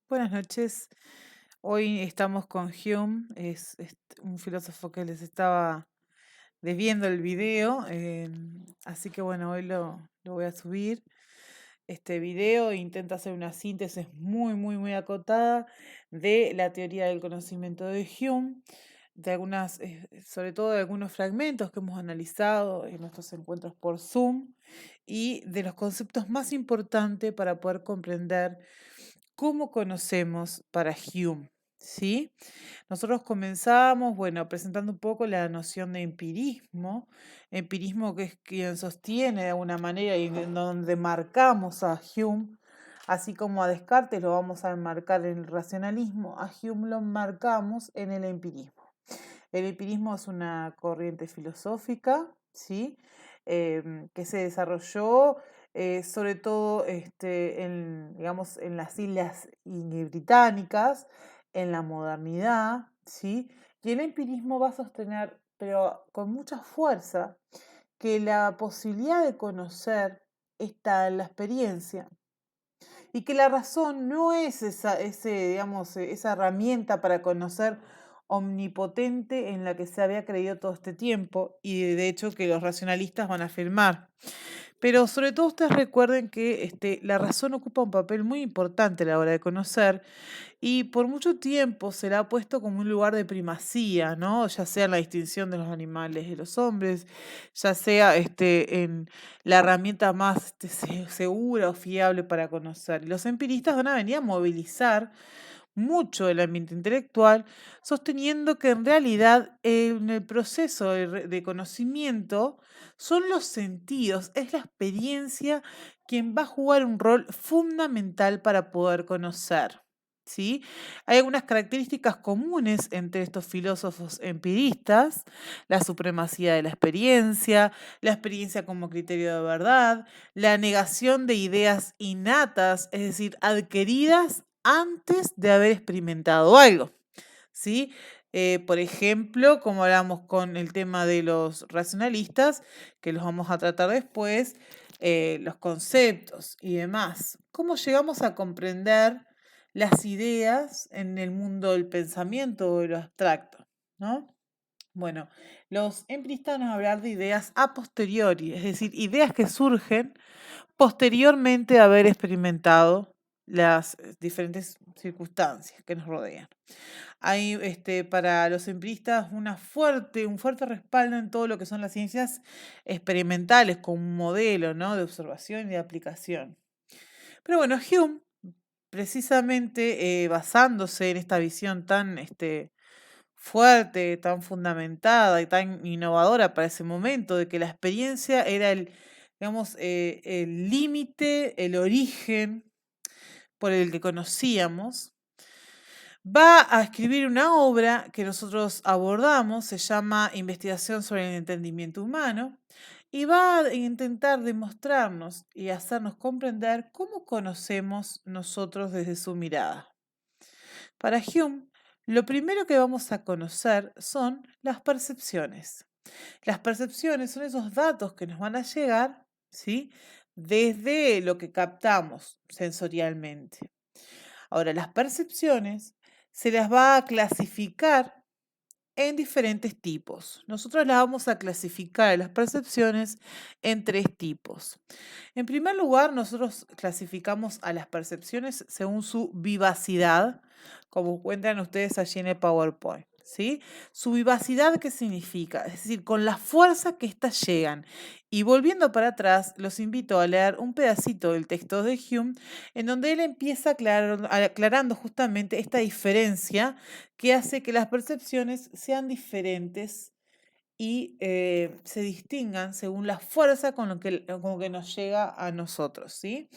Buenas noches. Hoy estamos con Hume, es un filósofo que les estaba debiendo el video, así que bueno, hoy lo voy a subir. Este video intenta hacer una síntesis muy acotada de la teoría del conocimiento de Hume, de algunas, sobre todo de algunos fragmentos que hemos analizado en nuestros encuentros por Zoom y de los conceptos más importantes para poder comprender cómo conocemos para Hume, ¿sí? Nosotros comenzamos, bueno, presentando un poco la noción de empirismo que es quien sostiene de alguna manera y en donde marcamos a Hume, así como a Descartes lo vamos a enmarcar en el racionalismo, a Hume lo marcamos en el empirismo. El empirismo es una corriente filosófica, ¿sí? Que se desarrolló sobre todo digamos, en las islas británicas, en la modernidad, ¿sí? Y el empirismo va a sostener, pero con mucha fuerza, que la posibilidad de conocer está en la experiencia y que la razón no es esa herramienta para conocer omnipotente en la que se había creído todo este tiempo y de hecho que los racionalistas van a afirmar. Pero sobre todo ustedes recuerden que la razón ocupa un papel muy importante a la hora de conocer y por mucho tiempo se la ha puesto como un lugar de primacía, ¿no? Ya sea en la distinción de los animales y los hombres, ya sea en la herramienta más segura o fiable para conocer. Y los empiristas van a venir a movilizar mucho del ambiente intelectual, sosteniendo que en realidad en el proceso de conocimiento son los sentidos, es la experiencia quien va a jugar un rol fundamental para poder conocer. ¿Sí? Hay algunas características comunes entre estos filósofos empiristas: la supremacía de la experiencia como criterio de verdad, la negación de ideas innatas, es decir, adquiridas antes de haber experimentado algo, ¿sí? Por ejemplo, como hablamos con el tema de los racionalistas, que los vamos a tratar después, los conceptos y demás. ¿Cómo llegamos a comprender las ideas en el mundo del pensamiento o de lo abstracto? ¿No? Bueno, los empiristas van a hablar de ideas a posteriori, es decir, ideas que surgen posteriormente a haber experimentado las diferentes circunstancias que nos rodean. Hay para los empiristas un fuerte respaldo en todo lo que son las ciencias experimentales como un modelo, ¿no? De observación y de aplicación. Pero bueno, Hume, precisamente basándose en esta visión tan fuerte, tan fundamentada y tan innovadora para ese momento, de que la experiencia era digamos, el límite, el origen por el que conocíamos, va a escribir una obra que nosotros abordamos, se llama Investigación sobre el entendimiento humano, y va a intentar demostrarnos y hacernos comprender cómo conocemos nosotros desde su mirada. Para Hume, lo primero que vamos a conocer son las percepciones. Las percepciones son esos datos que nos van a llegar, ¿sí? Desde lo que captamos sensorialmente. Ahora, las percepciones se las va a clasificar en diferentes tipos. Nosotros las vamos a clasificar las percepciones en tres tipos. En primer lugar, nosotros clasificamos a las percepciones según su vivacidad, como encuentran ustedes allí en el PowerPoint. ¿Sí? Su vivacidad, ¿qué significa? Es decir, con la fuerza que éstas llegan. Y volviendo para atrás, los invito a leer un pedacito del texto de Hume, en donde él empieza aclarando justamente esta diferencia que hace que las percepciones sean diferentes y se distingan según la fuerza con que nos llega a nosotros, ¿sí?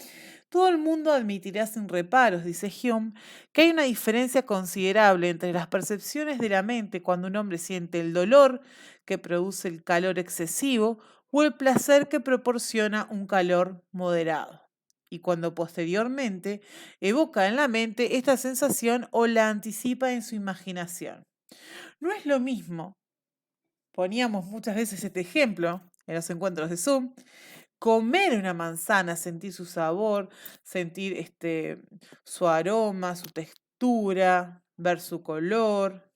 Todo el mundo admitirá sin reparos, dice Hume, que hay una diferencia considerable entre las percepciones de la mente cuando un hombre siente el dolor que produce el calor excesivo o el placer que proporciona un calor moderado, y cuando posteriormente evoca en la mente esta sensación o la anticipa en su imaginación. No es lo mismo, poníamos muchas veces este ejemplo en los encuentros de Zoom, comer una manzana, sentir su sabor, sentir su aroma, su textura, ver su color,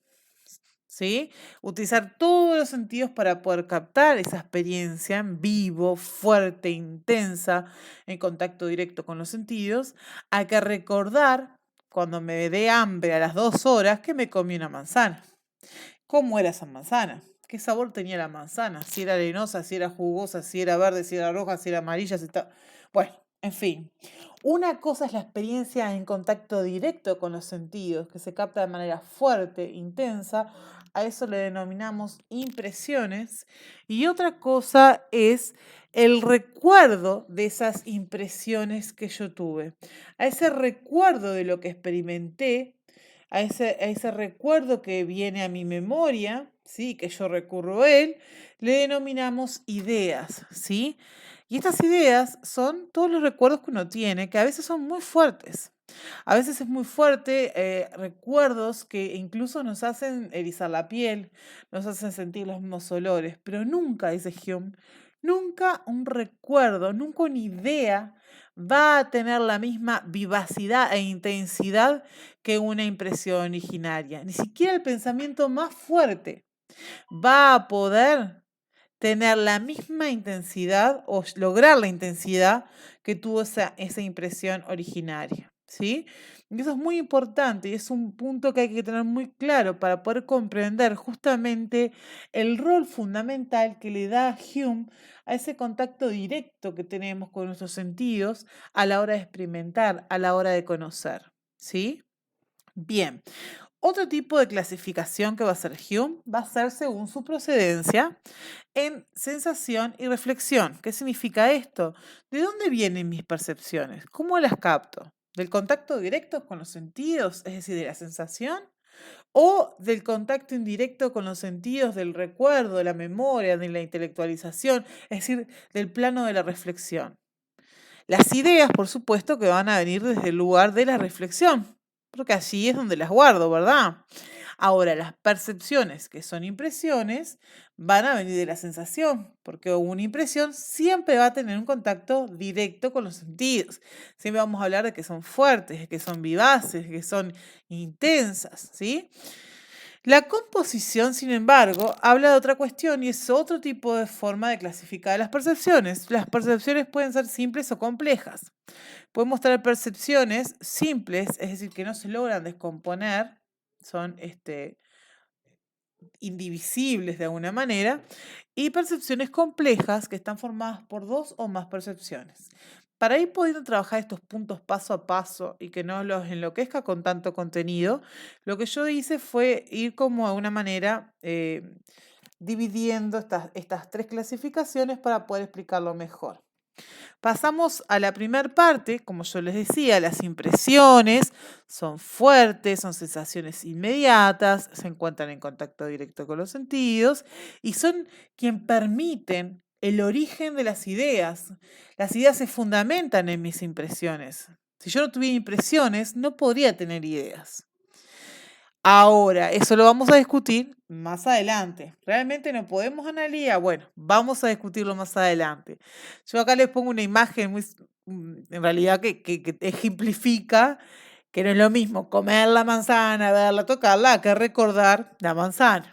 ¿sí? Utilizar todos los sentidos para poder captar esa experiencia en vivo, fuerte, intensa, en contacto directo con los sentidos. Hay que recordar cuando me dé hambre a las 2 horas que me comí una manzana. ¿Cómo era esa manzana? ¿Qué sabor tenía la manzana? Si era arenosa, si era jugosa, si era verde, si era roja, si era amarilla, si está... Bueno, en fin. Una cosa es la experiencia en contacto directo con los sentidos, que se capta de manera fuerte, intensa. A eso le denominamos impresiones. Y otra cosa es el recuerdo de esas impresiones que yo tuve. A ese recuerdo de lo que experimenté, a ese recuerdo que viene a mi memoria, ¿sí? Que yo recurro a él, le denominamos ideas, ¿sí? Y estas ideas son todos los recuerdos que uno tiene, que a veces son muy fuertes. A veces es muy fuerte, recuerdos que incluso nos hacen erizar la piel, nos hacen sentir los mismos olores, pero nunca, dice Hume, nunca un recuerdo, nunca una idea va a tener la misma vivacidad e intensidad que una impresión originaria. Ni siquiera el pensamiento más fuerte va a poder tener la misma intensidad o lograr la intensidad que tuvo esa impresión originaria, ¿sí? Y eso es muy importante y es un punto que hay que tener muy claro para poder comprender justamente el rol fundamental que le da Hume a ese contacto directo que tenemos con nuestros sentidos a la hora de experimentar, a la hora de conocer, ¿sí? Bien, otro tipo de clasificación que va a hacer Hume va a ser según su procedencia en sensación y reflexión. ¿Qué significa esto? ¿De dónde vienen mis percepciones? ¿Cómo las capto? ¿Del contacto directo con los sentidos, es decir, de la sensación? ¿O del contacto indirecto con los sentidos del recuerdo, de la memoria, de la intelectualización, es decir, del plano de la reflexión? Las ideas, por supuesto, que van a venir desde el lugar de la reflexión, porque allí es donde las guardo, ¿verdad? Ahora, las percepciones, que son impresiones, van a venir de la sensación, porque una impresión siempre va a tener un contacto directo con los sentidos. Siempre vamos a hablar de que son fuertes, de que son vivaces, de que son intensas, ¿sí? La composición, sin embargo, habla de otra cuestión y es otro tipo de forma de clasificar las percepciones. Las percepciones pueden ser simples o complejas. Podemos tener percepciones simples, es decir, que no se logran descomponer, son indivisibles de alguna manera, y percepciones complejas que están formadas por dos o más percepciones. Para ir pudiendo trabajar estos puntos paso a paso y que no los enloquezca con tanto contenido, lo que yo hice fue ir como a una manera dividiendo estas tres clasificaciones para poder explicarlo mejor. Pasamos a la primera parte, como yo les decía, las impresiones son fuertes, son sensaciones inmediatas, se encuentran en contacto directo con los sentidos y son quien permiten el origen de las ideas. Las ideas se fundamentan en mis impresiones. Si yo no tuviera impresiones, no podría tener ideas. Ahora, eso lo vamos a discutir más adelante. ¿Realmente no podemos analizar? Bueno, vamos a discutirlo más adelante. Yo acá les pongo una imagen en realidad que ejemplifica que no es lo mismo comer la manzana, verla, tocarla, que recordar la manzana.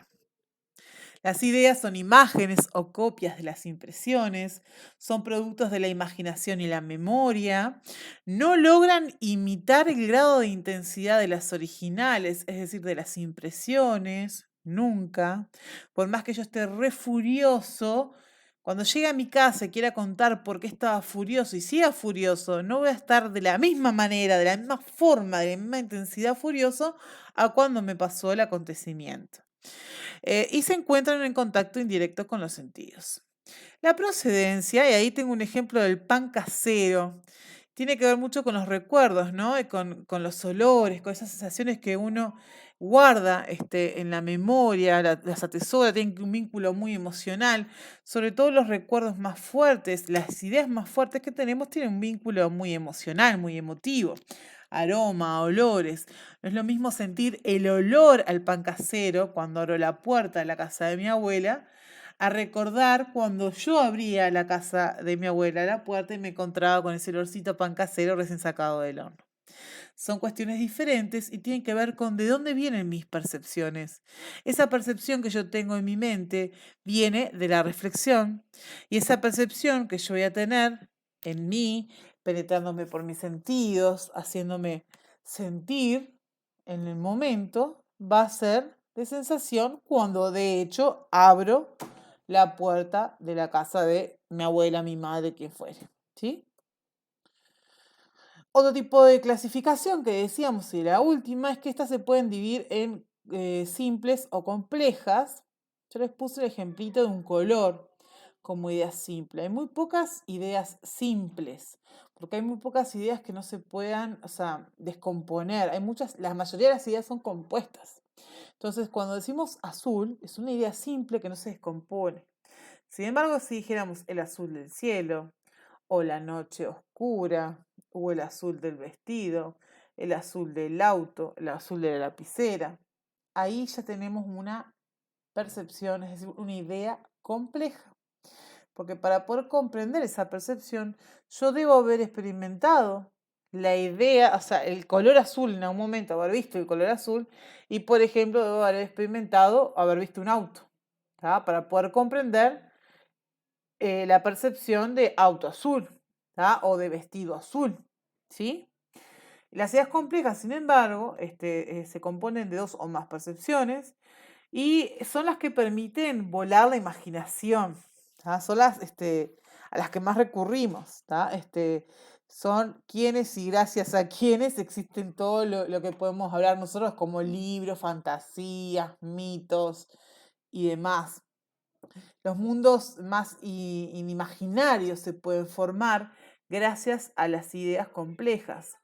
Las ideas son imágenes o copias de las impresiones, son productos de la imaginación y la memoria, no logran imitar el grado de intensidad de las originales, es decir, de las impresiones, nunca. Por más que yo esté re furioso, cuando llegue a mi casa y quiera contar por qué estaba furioso y siga furioso, no voy a estar de la misma manera, de la misma forma, de la misma intensidad furioso a cuando me pasó el acontecimiento. Y se encuentran en contacto indirecto con los sentidos. La procedencia, y ahí tengo un ejemplo del pan casero, tiene que ver mucho con los recuerdos, ¿no? Y con los olores, con esas sensaciones que uno guarda en la memoria, las atesora, tienen un vínculo muy emocional. Sobre todo los recuerdos más fuertes, las ideas más fuertes que tenemos tienen un vínculo muy emocional, muy emotivo. Aroma, olores. No es lo mismo sentir el olor al pan casero cuando abro la puerta de la casa de mi abuela a recordar cuando yo abría la casa de mi abuela, la puerta, y me encontraba con ese olorcito a pan casero recién sacado del horno. Son cuestiones diferentes y tienen que ver con de dónde vienen mis percepciones. Esa percepción que yo tengo en mi mente viene de la reflexión, y esa percepción que yo voy a tener en mí, penetrándome por mis sentidos, haciéndome sentir en el momento, va a ser de sensación cuando de hecho abro la puerta de la casa de mi abuela, mi madre, quien fuere. ¿Sí? Otro tipo de clasificación que decíamos, y la última, es que estas se pueden dividir en simples o complejas. Yo les puse el ejemplito de un color como idea simple. Hay muy pocas ideas simples, porque hay muy pocas ideas que no se puedan, o sea, descomponer. Hay muchas, la mayoría de las ideas son compuestas. Entonces, cuando decimos azul, es una idea simple que no se descompone. Sin embargo, si dijéramos el azul del cielo, o la noche oscura, o el azul del vestido, el azul del auto, el azul de la lapicera, ahí ya tenemos una percepción, es decir, una idea compleja. Porque para poder comprender esa percepción, yo debo haber experimentado la idea, o sea, el color azul en algún momento, haber visto el color azul, y por ejemplo, debo haber experimentado haber visto un auto, ¿tá? Para poder comprender la percepción de auto azul, ¿tá? O de vestido azul, ¿sí? Las ideas complejas, sin embargo, se componen de dos o más percepciones y son las que permiten volar la imaginación, ¿tá? Son las a las que más recurrimos, ¿tá? Son quienes y gracias a quienes existen todo lo que podemos hablar nosotros como libros, fantasías, mitos y demás. Los mundos más inimaginarios se pueden formar gracias a las ideas complejas.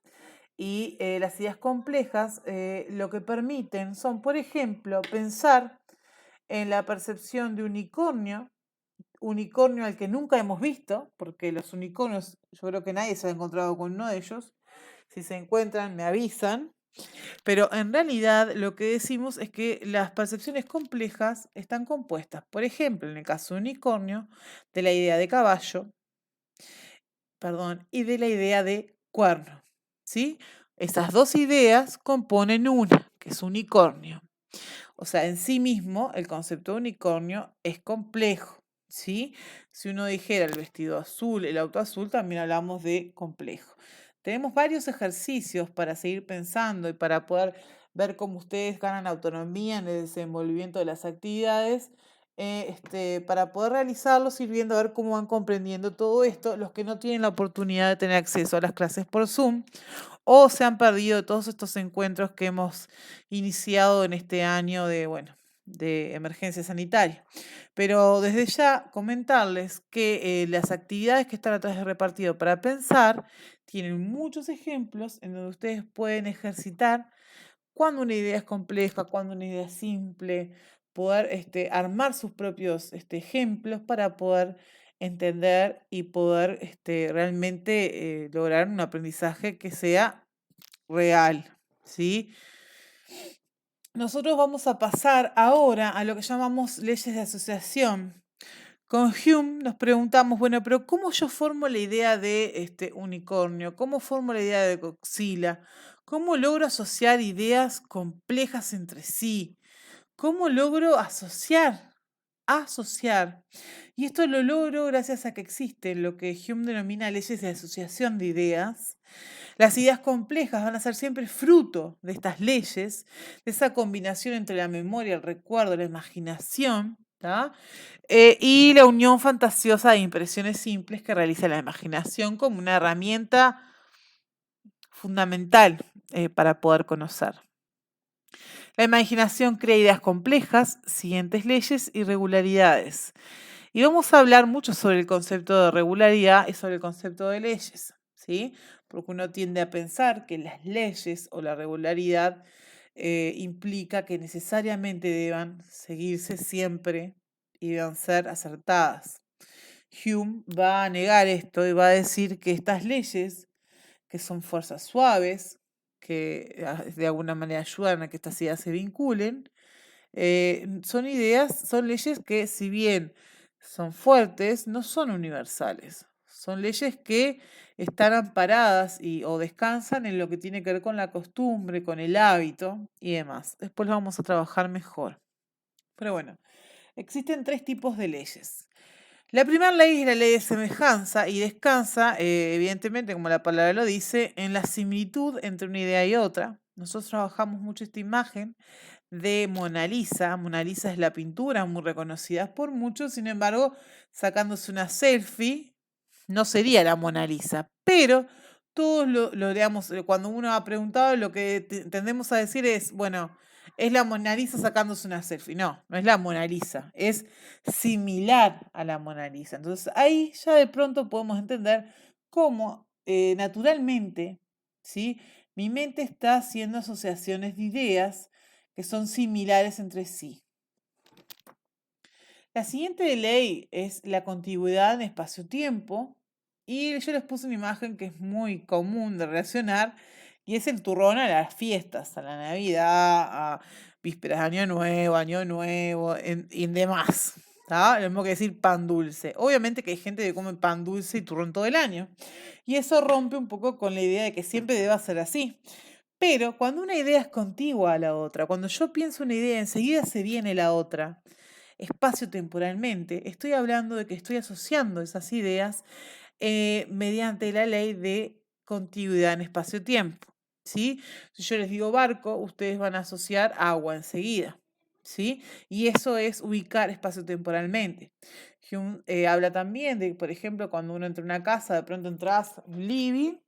Y las ideas complejas lo que permiten son, por ejemplo, pensar en la percepción de unicornio al que nunca hemos visto, porque los unicornios, yo creo que nadie se ha encontrado con uno de ellos. Si se encuentran, me avisan. Pero en realidad lo que decimos es que las percepciones complejas están compuestas, por ejemplo, en el caso de unicornio, de la idea de caballo, perdón, y de la idea de cuerno, ¿sí? Esas dos ideas componen una, que es unicornio. O sea, en sí mismo el concepto de unicornio es complejo, ¿sí? Si uno dijera el vestido azul, el auto azul, también hablamos de complejo. Tenemos varios ejercicios para seguir pensando y para poder ver cómo ustedes ganan autonomía en el desenvolvimiento de las actividades, para poder realizarlos, ir viendo a ver cómo van comprendiendo todo esto, los que no tienen la oportunidad de tener acceso a las clases por Zoom o se han perdido todos estos encuentros que hemos iniciado en este año de, bueno, de emergencia sanitaria. Pero desde ya comentarles que las actividades que están atrás de repartido para pensar tienen muchos ejemplos en donde ustedes pueden ejercitar cuando una idea es compleja, cuando una idea es simple, poder armar sus propios ejemplos para poder entender y poder realmente lograr un aprendizaje que sea real, ¿sí? Nosotros vamos a pasar ahora a lo que llamamos leyes de asociación. Con Hume nos preguntamos, bueno, pero ¿cómo yo formo la idea de este unicornio? ¿Cómo formo la idea de Godzilla? ¿Cómo logro asociar ideas complejas entre sí? ¿Cómo logro asociar? Asociar. Y esto lo logro gracias a que existen lo que Hume denomina leyes de asociación de ideas. Las ideas complejas van a ser siempre fruto de estas leyes, de esa combinación entre la memoria, el recuerdo, la imaginación, ¿tá? Y la unión fantasiosa de impresiones simples que realiza la imaginación como una herramienta fundamental para poder conocer. La imaginación crea ideas complejas, siguientes leyes y regularidades. Y vamos a hablar mucho sobre el concepto de regularidad y sobre el concepto de leyes, ¿sí? Porque uno tiende a pensar que las leyes o la regularidad implica que necesariamente deban seguirse siempre y deban ser acertadas. Hume va a negar esto y va a decir que estas leyes, que son fuerzas suaves, que de alguna manera ayudan a que estas ideas se vinculen, Son leyes que, si bien son fuertes, no son universales. Son leyes que están amparadas o descansan en lo que tiene que ver con la costumbre, con el hábito y demás. Después lo vamos a trabajar mejor. Pero bueno, existen 3 tipos de leyes. La primera ley es la ley de semejanza y descansa, evidentemente, como la palabra lo dice, en la similitud entre una idea y otra. Nosotros trabajamos mucho esta imagen de Mona Lisa. Mona Lisa es la pintura muy reconocida por muchos, sin embargo, sacándose una selfie, no sería la Mona Lisa, pero todos digamos, cuando uno ha preguntado, lo que tendemos a decir es, bueno, es la Mona Lisa sacándose una selfie. No, no es la Mona Lisa, es similar a la Mona Lisa. Entonces ahí ya de pronto podemos entender cómo naturalmente, ¿sí? Mi mente está haciendo asociaciones de ideas que son similares entre sí. La siguiente ley es la contigüidad en espacio-tiempo y yo les puse una imagen que es muy común de relacionar y es el turrón a las fiestas, a la Navidad, a vísperas de Año Nuevo y demás. ¿Tá? Lo mismo que decir pan dulce. Obviamente que hay gente que come pan dulce y turrón todo el año. Y eso rompe un poco con la idea de que siempre deba ser así. Pero cuando una idea es contigua a la otra, cuando yo pienso una idea, enseguida se viene la otra, espacio-temporalmente, estoy hablando de que estoy asociando esas ideas mediante la ley de contigüidad en espacio-tiempo. ¿Sí? Si yo les digo barco, ustedes van a asociar agua enseguida. ¿Sí? Y eso es ubicar espacio-temporalmente. Hume habla también de, por ejemplo, cuando uno entra a una casa, de pronto entras un living,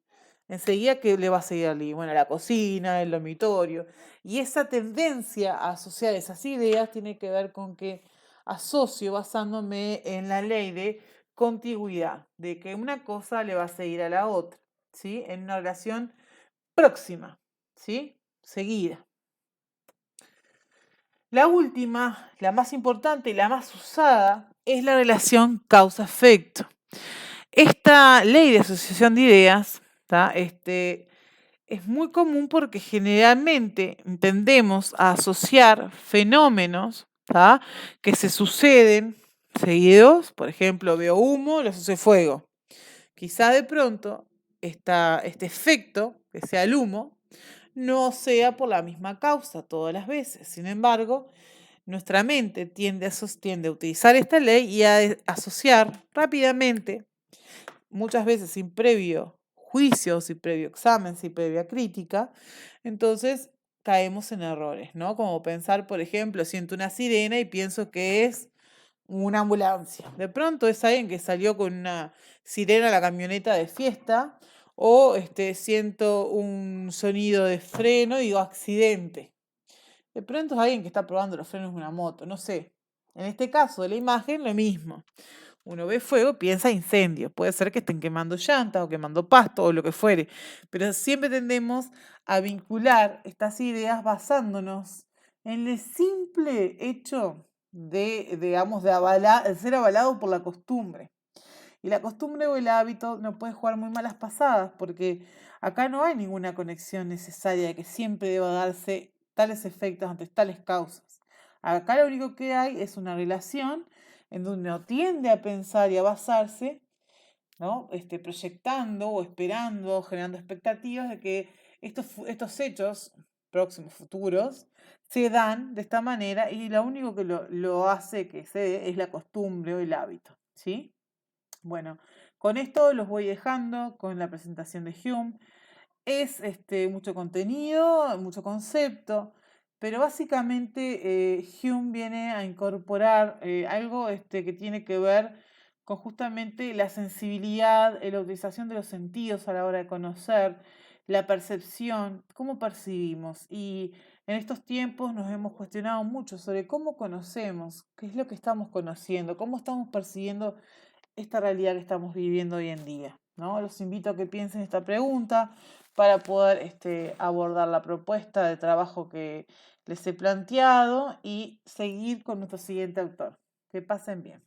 enseguida que le va a seguir al living. Bueno, la cocina, el dormitorio. Y esa tendencia a asociar esas ideas tiene que ver con que asocio basándome en la ley de contigüidad, de que una cosa le va a seguir a la otra, ¿sí? En una relación próxima, ¿sí? Seguida. La última, la más importante y la más usada, es la relación causa-efecto. Esta ley de asociación de ideas, es muy común porque generalmente tendemos a asociar fenómenos que se suceden seguidos. Por ejemplo, veo humo, lo asocio fuego. Quizá de pronto este efecto, que sea el humo, no sea por la misma causa todas las veces. Sin embargo, nuestra mente tiende a utilizar esta ley y a asociar rápidamente, muchas veces sin previo juicio, sin previo examen, sin previa crítica. Entonces caemos en errores, ¿no? Como pensar, por ejemplo, siento una sirena y pienso que es una ambulancia. De pronto es alguien que salió con una sirena a la camioneta de fiesta, o siento un sonido de freno y digo accidente. De pronto es alguien que está probando los frenos de una moto, no sé. En este caso de la imagen, lo mismo. Uno ve fuego, piensa incendio. Puede ser que estén quemando llantas o quemando pasto o lo que fuere. Pero siempre tendemos a vincular estas ideas basándonos en el simple hecho de, digamos, de ser avalado por la costumbre. Y la costumbre o el hábito nos puede jugar muy malas pasadas porque acá no hay ninguna conexión necesaria de que siempre deba darse tales efectos ante tales causas. Acá lo único que hay es una relación en donde uno tiende a pensar y a basarse, ¿no? Proyectando o esperando, generando expectativas de que estos hechos próximos, futuros, se dan de esta manera y lo único que lo hace que se dé es la costumbre o el hábito, ¿sí? Bueno, con esto los voy dejando con la presentación de Hume. Es mucho contenido, mucho concepto, pero básicamente Hume viene a incorporar algo que tiene que ver con justamente la sensibilidad, la utilización de los sentidos a la hora de conocer, la percepción, cómo percibimos. Y en estos tiempos nos hemos cuestionado mucho sobre cómo conocemos, qué es lo que estamos conociendo, cómo estamos percibiendo esta realidad que estamos viviendo hoy en día, ¿no? Los invito a que piensen esta pregunta para poder abordar la propuesta de trabajo que les he planteado y seguir con nuestro siguiente autor. Que pasen bien.